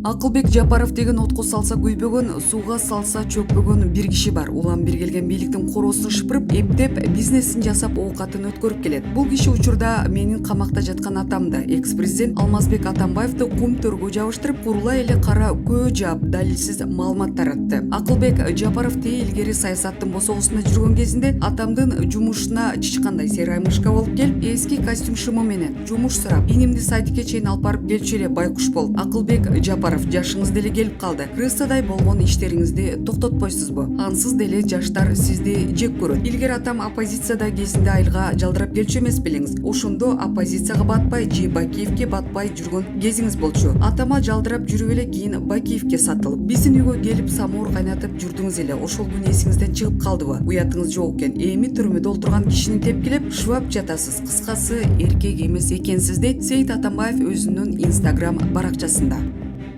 Акылбек Жапаров деген отко салса күйбөгөн, сууга салса чөкпөгөн бир киши бар. Улам бир келген бийликтин короосун шыпырып, эптеп бизнесин жасап оокатын өткөрүп келет. Бул киши учурда менин камакта жаткан атамды, экс-президент Алмазбек Атамбаевди кум төргө жабыштырып, курулай эле кара көө жаап, далилсиз маалымат таратты. Акылбек Жапаров илгери саясаттын босогусунда жүргөн кезинде атамдын жумушуна чычкандай серай мышка болуп келип, эски костюм шымы менен жумуш сурап, инимди садикке чейин алып барып келчү эле байкуш бол. Акылбек Жапаров жашыңыз деле келип калды. Крысадай болгон иштериңизди токтотпойсузбу? Ансыз деле жаштар сизди жек көрөт. Илгери атам оппозицияда кезинде айылга жалдырап келчү эмес белеңиз. Ошондо оппозицияга батпай же Бакиевке батпай жүргөн кезиңиз болчу. Атама жалдырап жүрүп эле кийин Бакиевке сатылып, биздин үйгө келип самуур кайнатып жүрдүңүз эле. Ошол күн эсиңизден чыгып калдыбы? Уятыңыз жок экен. Эми түрмөдө олтурган кишини тепкилеп, шубап жатасыз. Кыскасы, эркек эмес экенсиз дейт Сейит Атамбаев өзүнүн Instagram баракчасында.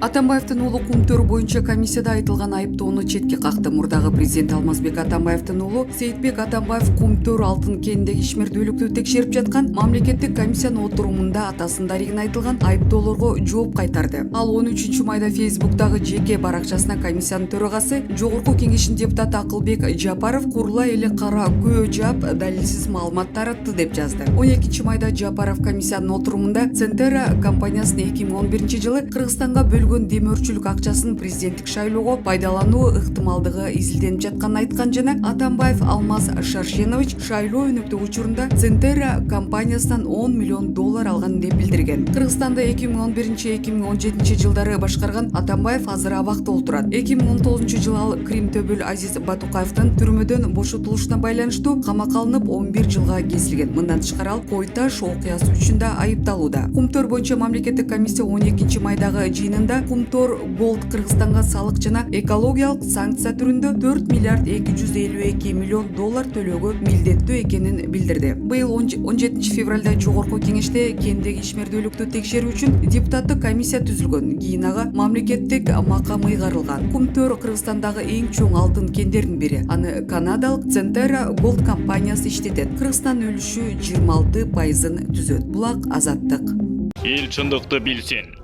Атамбаевдин уулу кум төрү боюнча комиссияда айтылган айыптоону четке какты. Мурдагы президент Алмазбек Атамбаевдин уулу Сейитбек Атамбаев кум төр алтын кенидеги ишмердүүлүктү текшерип жаткан мамлекеттик комиссиянын отурумунда атасынын дарегин айтылган айыптоолорго жооп кайтарды. Ал 13 майда Фейсбуктагы жеке баракчасына комиссиянын төрагасы, Жогорку кеңештин депутаты Акылбек Жапаров курулай эле кара көө жаап, далилсиз маалымат таратты деп жазды. 12 майда Жапаров комиссиянын отурумунда Центера компаниясынын 2011 жылы Кыргызстанга демөөрчүлүк акчасын президенттик шайлоого пайдалануу ыктымалдыгы изилденип жатканын айткан жана Атамбаев Алмаз Шаршенович шайлоо өнөктүк учурунда Центера компаниясынан $10 миллион алган деп билдирген. Кыргызстанда 2011-2017 жылдары башкарган Атамбаев азыр абакта отурат. 2019 жылы ал Крим Төбөл Азиз Батукаевдин түрмөдөн бошотулушуна байланыштуу камакка алынып 11 жылга кесилген. Мындан тышкары ал Кой Таш окуясы үчүн да айыпталууда. Кумтөр боюнча мамлекеттик комиссия 12 майдагы жыйынында Кумтор Голд Кыргызстанга салык жана экологиялык санкция түрүндө $4 миллиард 252 миллион төлөөгө милдеттүү экенин билдирди. Быйыл 17 февралда Жогорку кеңеште кендеги ишмердүүлүктү текшерүү үчүн депутаттык комиссия түзүлгөн. Кийин ага мамлекеттик макам ыйгарылган. Кумтөр Кыргызстандагы эң чоң алтын кендердин бири. Аны канадалык Центера Голд компаниясы иштетет. Кыргызстан үлүшү 26%-ын түзөт. Булак Азаттык. Эл чындыкты билсин.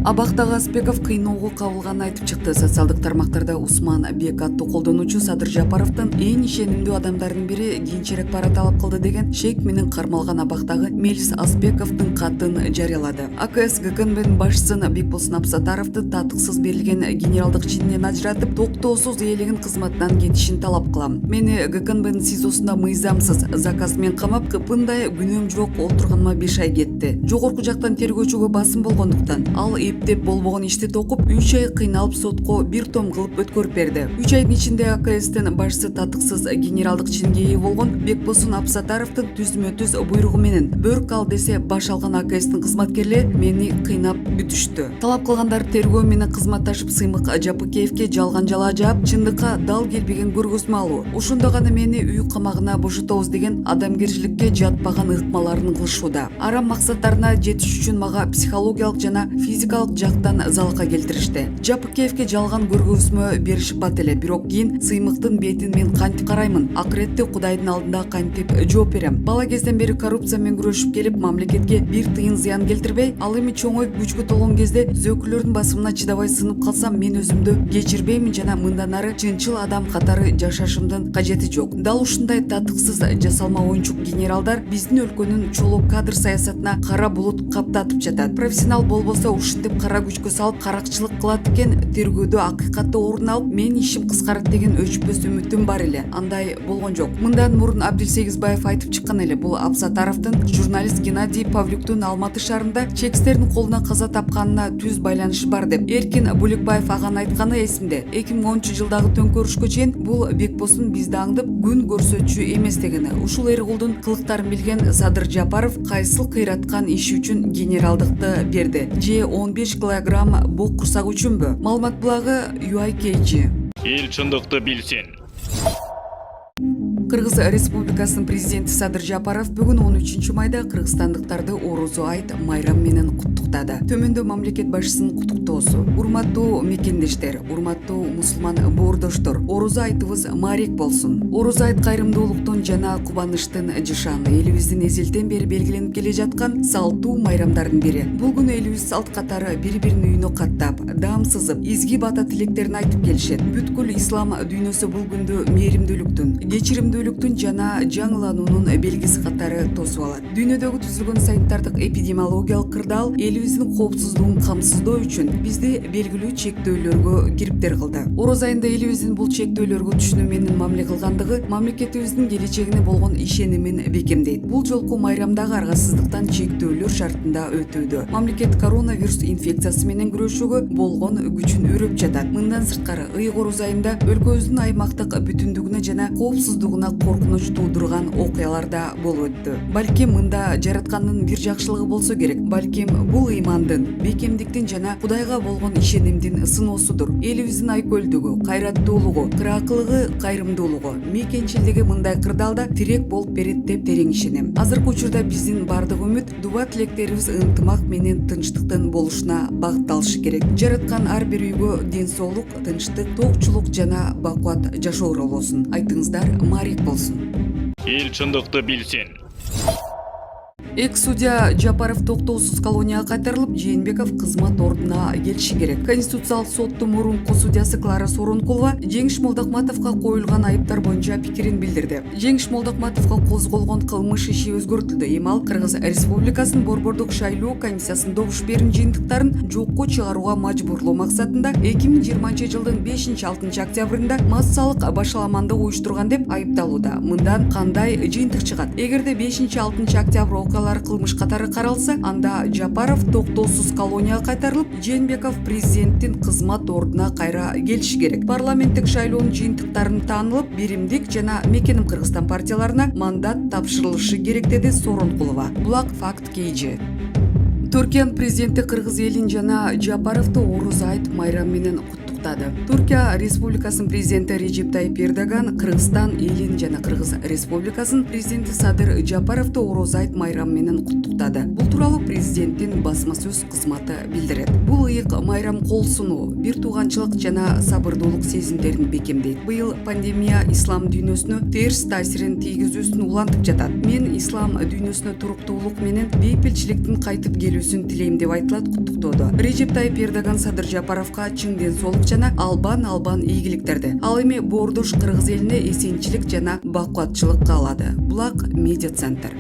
Абактагы Аспеков кыйноого кабылганын айтып чыкты. Социалдык тармактарда Усман Бек аттуу колдонуучу Садыр Жапаровдун эң ишенимдүү адамдардын бири кийинчерээк пара талап кылды деген шек менен кармалган абактагы Мелис Аспековдун катын жарыялады. АКС ГКНБнын башчысын Бекболсун Абсатаровду татыксыз берилген генералдык чининен ажыратып, токтоосуз ээлеген кызматынан кетишин талап кылам. Мени ГКНБнын СИЗОсунда мыйзамсыз заказ менен камап, кыпындай күнөөм жок отурганыма 5 ай кетти. Жогорку жактан тергөөчүгө басым болгондуктан ал деп болбогон ишти токуп 3 ай кыйналып сотко бир том кылып өткөрүп берди. 3 айдын ичинде АКСтин башчысы татыксыз генералдык чинге ээ болгон Бекболсун Абсатаровдун түзмө-түз буйругу менен бөрк ал десе баш алган АКСтин кызматкерлери мени кыйнап бүтүштү. Талап кылгандар тергөө менен кызматташып Сыймык Жапыкеевке жалган жала жаап, чындыкка дал келбеген көргөзмө алуу, ошондо гана мени үй камагына бошотобуз деген адамгерчиликке жатпаган ыкмаларын кылышууда. Арам максаттарына жетиш үчүн мага психологиялык жана физикалык жактан залалга келтиришти. Жапыкеевке жалган көргөзмө беришип бат эле, бирок кийин Сыймыктын бетин мен кантип караймын, акыретте Кудайдын алдында кантип жооп берем. Бала кезден бери коррупция менен күрөшүп келип, мамлекетке бир тыйын зыян келтирбей, ал эми чоңоюп күчкө толгон кезде зөөкүлөрдүн басымына чыдабай сынып калсам, мен өзүмдү кечирбеймин жана мындан ары чынчыл адам катары жашашымдын кажети жок. Дал ушундай татыксыз жасалма оюнчук генералдар биздин өлкөнүн чолок кадр саясатына кара булут каптатып жатат. Профессионал болбосо ушинтип кара күчкө салып каракчылык кылат экен, тергөөдө акыйкатты орун алып, мен ишим кыскарат деген өчпөс үмүтүм бар эле. Андай болгон жок. Мындан мурун Абдилсегизбаев айтып чыккан эле, бул Абсатаровдун журналист Геннадий Павлюктун Алматы шаарында чекстердин колуна каза тапканына түз байланышы бар деп. Эркин Буликбаев аган айтканы эсимде. 2010 жылдагы төңкөрүшкө чейин бул Бекболсун бизди аңдып күн көрсөтчү эмес дегени. Ушул эркулдун кылыктарын билген Садыр Жапаров кайсыл кыйраткан иши үчүн генералдыкты берди? Же 15 килограмм бок курсак үчүнбү? Маалымат булагы UIKG. Эл чындыкты билсин. Кыргыз Республикасынын президенти Садыр Жапаров бүгүн 13 майда кыргызстандыктарды Орозо айт майрам менен куттуктады. Төмөндө мамлекет башчысынын куттуктоосу. Урматтуу мекендештер, урматтуу мусулман боордоштор, Орозо айтыбыз маарек болсун. Орозо айт кайрымдуулуктун жана кубанычтын жышаны, элибиздин эзелтен бери белгиленип келе жаткан салттуу майрамдардын бири. Бул күнү элибиз салт катары бири-биринин үйүнө каттап, даам сызып, изги бата тилектерин айтып келишет. Бүткүл ислам дүйнөсү бул күндү мээримдүүлүктүн, кечиримдүүлүктүн жана жаңылануунун белгиси катары тосуп алат. Дүйнөдөгү түзүлгөн санитардык эпидемиологиялык кырдаал элибиздин коопсуздугун камсыздоо үчүн бизди белгилүү чектөөлөргө кириптер кылды. Орозо айында элибиздин бул чектөөлөргө түшүнүү менен мамиле кылгандыгы мамлекетибиздин келечегине болгон ишенимин бекемдейт. Бул жолку майрамдагы аргасыздыктан чектөөлөр шартында өтүүдө. Мамлекет коронавирус инфекциясы менен күрөшүүгө болгон күчүн өрөп жатат. Мындан сырткары ыйык Орозо айында өлкөбүздүн аймактык бүтүндүгүнө жана коопсуздугуна коркунуч туудурган окуялар да болуп өттү. Балким мында жараткандын бир жакшылыгы болсо керек. Балким бул ыймандын, бекемдиктин жана Кудайга болгон ишенимдин сыноосудур. Элибиздин айкөлдүгү, кайраттуулугу, кыраакылыгы, кайрымдуулугу, мекенчилдиги мындай кырдаалда тирек болуп берет деп терең ишенем. Азыркы учурда биздин бардык үмүт, дуба тилектерибиз ынтымак менен тынчтыктын болушуна багытталышы керек. Жараткан ар бир үйгө ден соолук, тынчтык, тоокчулук жана бакубат жашоо болсун. Айтыңыздар маарек болсун. Эл чындыкты билсин. Экс-судья Жапаров токтоосуз колонияга кайтарылып, Жээнбеков кызмат ордуна келиши керек. Конституциялык соттун мурунку судьясы Клара Сооронкулова Жеңиш Молдокматовго коюлган айыптар боюнча пикирин билдирди. Жеңиш Молдокматовго козголгон кылмыш иши өзгөртүлдү. Эми ал Кыргыз Республикасынын борбордук шайлоо комиссиясынын добуш берим жыйынтыктарын жокко чыгарууга мажбурлоо максатында 2020 жылдын 5-6 октябрында массалык башаламандык уюштурган деп айыпталууда. Мындан кандай жыйынтык чыгат? Эгерде 5-6 октябрь окуялары кылмыш катары каралса, анда Жапаров токтоосуз колонияга кайтарылып, Жээнбеков президенттин кызмат ордуна кайра келиши керек. Парламенттик шайлоонун жыйынтыктарын таанылып, Биримдик жана Мекеним Кыргызстан партияларына мандат тапшырылышы керек, деди Сооронкулова. Булак факт KG. Түркиянын президенти кыргыз элин жана Жапаровду Орозо айт майрам менен куттуктады. Түркия Республикасынын президенти Режеп Тайип Эрдоган Кыргызстан элин жана Кыргыз Республикасынын президенти Садыр Жапаровду Орозо айт майрам менен куттуктады. Бул тууралуу президенттин басма сөз кызматы билдирет. Бул ыйык майрам кол сунуу, бир тууганчылык жана сабырдуулук сезимдерин бекемдейт. Быйыл пандемия ислам дүйнөсүнө терс таасирин тийгизүүсүн улантып жатат. Мен ислам дүйнөсүнө туруктуулук менен бейпилчиликтин кайтып келүүсүн тилейм деп айтылат куттуктоодо. Режеп Тайип Эрдоган Садыр Жапаровго чың ден соолук жана албан ийгиликтерди. Ал эми боордош кыргыз элине эсенчилик жана бакубатчылык каалады. Булак медиа центр.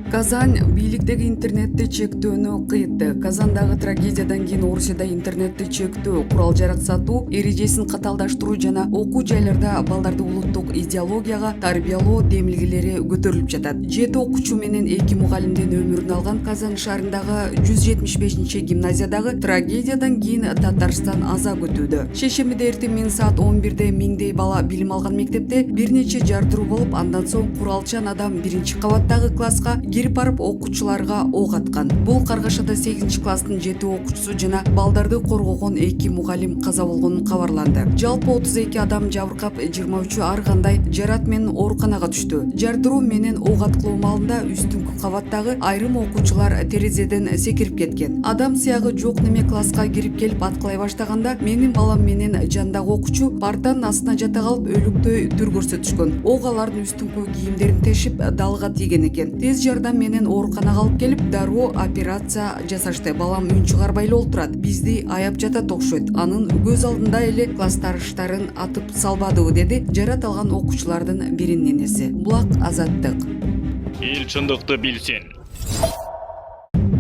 Казань бийликтеги интернетти чектөөнү кыйтты. Казандагы трагедиядан кийин Орусияда интернетти чектөө, курал жарак сатуу эрежесин каталдаштыруу жана окуу жайларда балдарды улуттук идеологияга тарбиялоо демилгелери көтөрүлүп жатат. 7 окуучу менен 2 мугалимдин өмүрүн алган Казань шаарындагы 175-гимназиядагы трагедиядан кийин Татарстан аза күтүүдө. Шейшембиде эртең менен саат 11-де миңдей бала билим алган мектепте бир нече жардыруу болуп, андан соң куралчан адам 1-кабаттагы класска кирип барып окуучуларга ок аткан. Бул каргашада 8-класстын 7 окуучусу жана балдарды коргогон 2 мугалим каза болгонун кабарланды. Жалпы 32 адам жабыркап, 23 ар кандай жарат менен ооруканага түштү. Жардыруу менен ок аткылоо маалында үстүнкү кабаттагы айрым окуучулар терезеден секирип кеткен. Адам сыягы жок неме класска кирип келип аткылай баштаганда менин балам менен жандагы окуучу партанын астына жата калып өлүктөй түр көрсөтүшкөн. Ок алардын үстүнкү кийимдерин тешип далга тийген экен. Тез жардам менен ооруканага алып келип, дароо операция жасашты. Балам үн чыгарбай эле олтурат. Бизди аяп жатат окшойт. Анын көз алдында эле классташтарын атып салбадыбы, деди жарат алган окуучулардын биринин энеси. Булак Азаттык. Эл чындыкты билсин.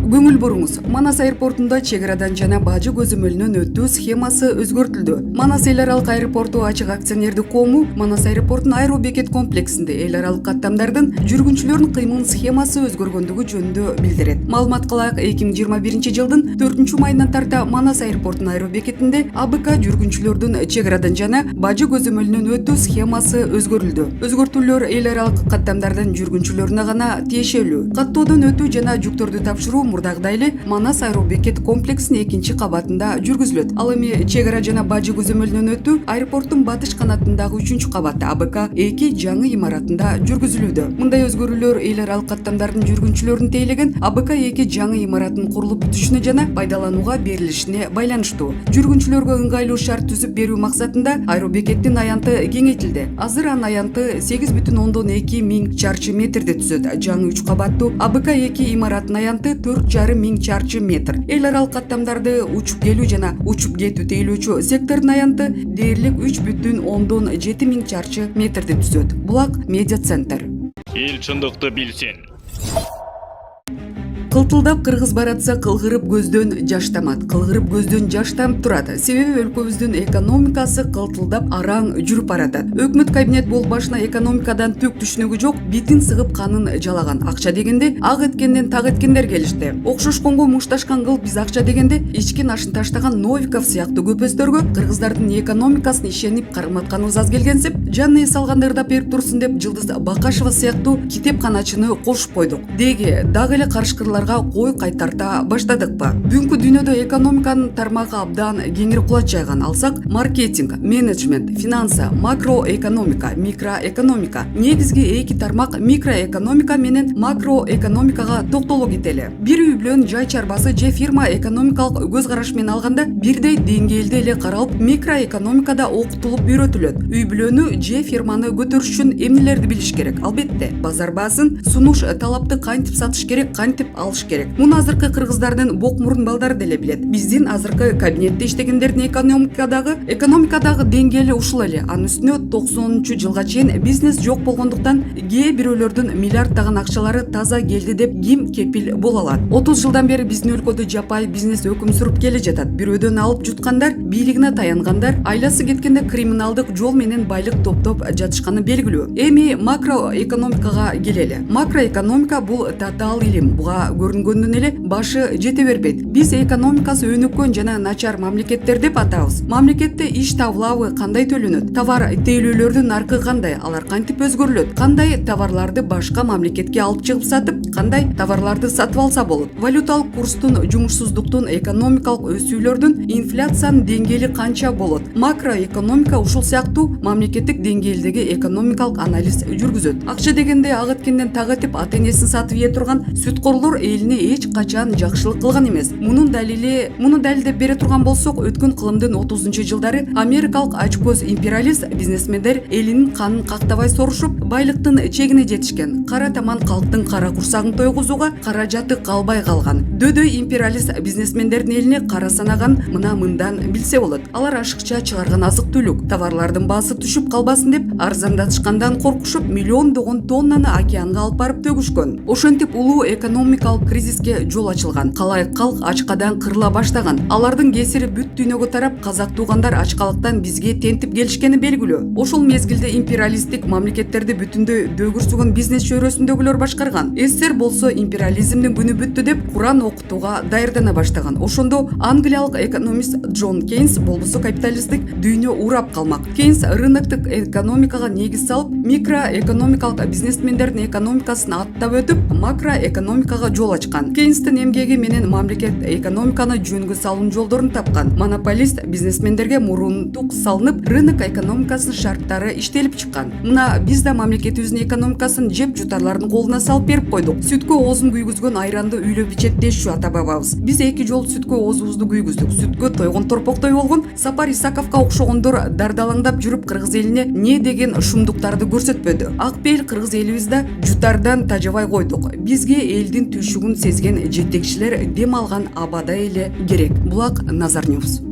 Көңүл буруңуз. Манас аэропортунда чек арадан жана бажы көзөмөлүнөн өтүү схемасы өзгөртүлдү. Манас эл аралык аэропорту ачык акционердик коому Манас аэропортунун аэробекет комплексинде эл аралык каттамдардын жүргүнчүлөрдүн кыймыл схемасы өзгөргөндүгү жөнүндө билдирет. Маалымат кылайык, 2021 жылдын 4-майынан тарта Манас аэропортунун аэробекетинде АБК жүргүнчүлөрдүн чек арадан жана бажы көзөмөлүнөн өтүү схемасы өзгөрүлдү. Өзгөртүүлөр эл аралык каттамдардын жүргүнчүлөрүнө гана тиешелүү. Каттоодон өтүү жана жүктөрдү тапшыруу мурдагыдай эле Манас аэробекет комплексинин 2-кабатында жүргүзүлөт. Ал эми чек ара жана бажы көзөмөлүнөн өтүү аэропорттун батыш канатындагы 3-кабатта АБК-2 жаңы имаратында жүргүзүлүүдө. Мындай өзгөрүүлөр эл аралык каттамдардын жүргүнчүлөрүн тейлеген АБК-2 жаңы имараттын курулуп бүтүшүнө жана пайдаланууга берилишине байланыштуу. Жүргүнчүлөргө ыңгайлуу шарт түзүп берүү максатында аэробекеттин аянты кеңейтилди. Азыр анын аянты 8,2 миң чарчы метрди түзөт. Жаңы 3 кабаттуу АБК-2 имараттын аянты 4,5 миң чарчы метр. Эл аралык каттамдарды учуп келүү жана учуп кетүү тейлөөчү сектордун аянты дээрлик 3,7 миң чарчы метрди түзөт. Булак медиа центр. Эл чындыкты билсин. Кылтылдап кыргыз баратса кылгырып көздөн жаштамат. Кылгырып көздөн жаштанып турат. Себеби өлкөбүздүн экономикасы кылтылдап араң жүрүп баратат. Өкмөт кабинет бол башына экономикадан түк түшүнүгү жок, битин сыгып канын жалаган. Акча дегенде ак эткенден так эткендер келишти. Окшошконго мушташкан кыл биз акча дегенде ичкен ашын таштаган Новиков сыяктуу көпөстөргө кыргыздардын экономикасын ишенип карматканыбыз аз келгенсип, жанын эс алганда ырдап берип турсун деп Жылдыз Бакашева сыяктуу китепканачыны кошуп койдук. Деги дагы эле карышкырлар кой кайтарта баштадыкпы? Бүгүнкү дүйнөдө экономиканын тармагы абдан кеңири кулач жайган. Алсак, маркетинг, менеджмент, финанса, макроэкономика, микроэкономика. Негизги эки тармак микроэкономика менен макроэкономикага токтоло кетели. Бир үй бүлөнүн жай чарбасы же фирма экономикалык көз караш менен алганда бирдей деңгээлде эле каралып, микроэкономикада окутулуп үйрөтүлөт. Үй бүлөнү же фирманы көтөрүш үчүн эмнелерди билиш керек? Албетте, базар баасын, сунуш талапты кантип сатыш керек, кантип алыш керек. Муну азыркы кыргыздардын бок мурун балдары деле билет. Биздин азыркы кабинетте иштегендердин экономикадагы деңгээли ушул эле. Анын үстүнө 90-жылга чейин бизнес жок болгондуктан кээ бирөөлөрдүн миллиарддаган акчалары таза келди деп ким кепил боло алат? 30 жылдан бери биздин өлкөдө жапай бизнес өкүм сүрүп келе жатат. Бирөөдөн алып жуткандар, бийлигине таянгандар, айласы кеткенде криминалдык жол менен байлык топтоп жатышканы белгилүү. Эми макроэкономикага келели. Макроэкономика бул татаал илим. Буга көрүнгөндөн эле башы жете бербейт. Биз экономикасы өнүккөн жана начар мамлекеттер деп атабыз. Мамлекетте иш табылабы кандай төлөнөт? Товар тейлөөлөрдүн наркы кандай? Алар кантип өзгөрүлөт? Кандай товарларды башка мамлекетке алып чыгып сатып, кандай товарларды сатып алса болот? Валюталык курстун, жумушсуздуктун, экономикалык өсүүлөрдүн, инфляциянын деңгээли канча болот? Макроэкономика ушул сыяктуу мамлекеттик деңгээлдеги экономикалык анализ жүргүзөт. Акча дегенде ак эткенден так этип ата-энесин сатып ие турган сүткорлор элине эч качан жакшылык кылган эмес. Муну далилдеп бере турган болсок, өткөн кылымдын 30-жылдары америкалык ачкөз империалист бизнесмендер элинин канын кактабай сорушуп, байлыктын чегине жетишкен. Кара таман калктын кара курсагын тойгузууга каражаты калбай калган. Дөдөй империалист бизнесмендердин элине кара санаган мындан билсе болот. Алар ашыкча чыгарган азык-түлүк товарлардын баасы түшүп калбасын деп арзандатышкандан коркушуп, миллиондогон тоннаны океанга алып барып төгүшкөн. Ошентип улуу экономикалык кризиске жол ачылган. Калай калк ачкадан кырыла баштаган. Алардын кесири бүт дүйнөгө тарап, казак туугандар ачкалыктан бизге тентип келишкени белгилүү. Ошол мезгилде империалисттик мамлекеттерди бүтүндөй дөгүрсүгөн бизнес чөйрөсүндөгүлөр башкарган. СССР болсо империализмдин күнү бүттү деп Куран окутууга даярдана баштаган. Ошондо англиялык экономист Джон Кейнс болбосо капиталисттик дүйнө урап калмак. Кейнс рыноктук экономикага негиз салып, микроэкономикалык бизнесмендердин экономикасын аттап өтүп, макроэкономикага жол ачкан. Кейнстин эмгеги менен мамлекет экономиканы жөнгө салуунун жолдорун тапкан. Монополист бизнесмендерге мурунтук салынып, рынок экономикасынын шарттары иштелип чыккан. Мына биз да мамлекетибиздин экономикасын жеп жутарлардын колуна салып берип койдук. Сүткө оозун күйгүзгөн айранды үйлөп ичет дешчү ата бабабыз. Биз эки жолу сүткө оозубузду күйгүздүк. Сүткө тойгон торпоктой болгон Сапар Исаковго окшогондор дардалаңдап жүрүп кыргыз элине не деген шумдуктарды көрсөтпөдү. Ак пейил кыргыз элибиз да жутардан тажабай койдук. Бизге элдин түшүгүн сезген жетекчилер дем алган абада эле керек. Булак Назар Ньюс.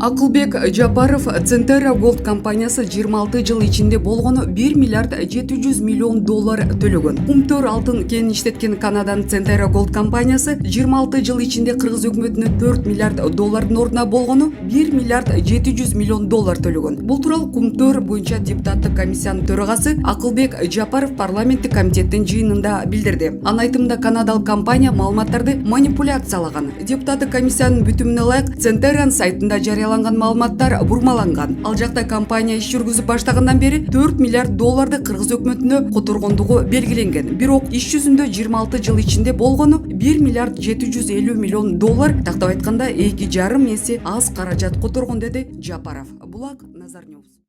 Акылбек Жапаров Центера Голд компаниясы 26 жыл ичинде болгону 1 миллиард 700 миллион доллар төлөгөн. Кумтөр алтын кенин иштеткен Канаданын Центера Голд компаниясы 26 жыл ичинде кыргыз өкмөтүнө 4 миллиард доллардын ордуна болгону 1 миллиард 700 миллион доллар төлөгөн. Бул тууралуу Кумтөр боюнча депутаттык комиссиянын төрагасы Акылбек Жапаров парламенттик комитеттин жыйынында билдирди. Анын айтымында канадалык компания маалыматтарды манипуляциялаган. Депутаттык комиссиянын бүтүмүнө ылайык Центеранын сайтында жарыяланган жарыяланган маалыматтар бурмаланган. Ал жакта компания иш жүргүзүп баштагандан бери 4 миллиард долларды Кыргыз өкмөтүнө которгондугу белгиленген. Бирок иш жүзүндө 26 жыл ичинде болгону 1 миллиард 750 миллион доллар, тактап айтканда 2,5 эсе аз каражат которгон, деди Жапаров. Булак Назарнёв.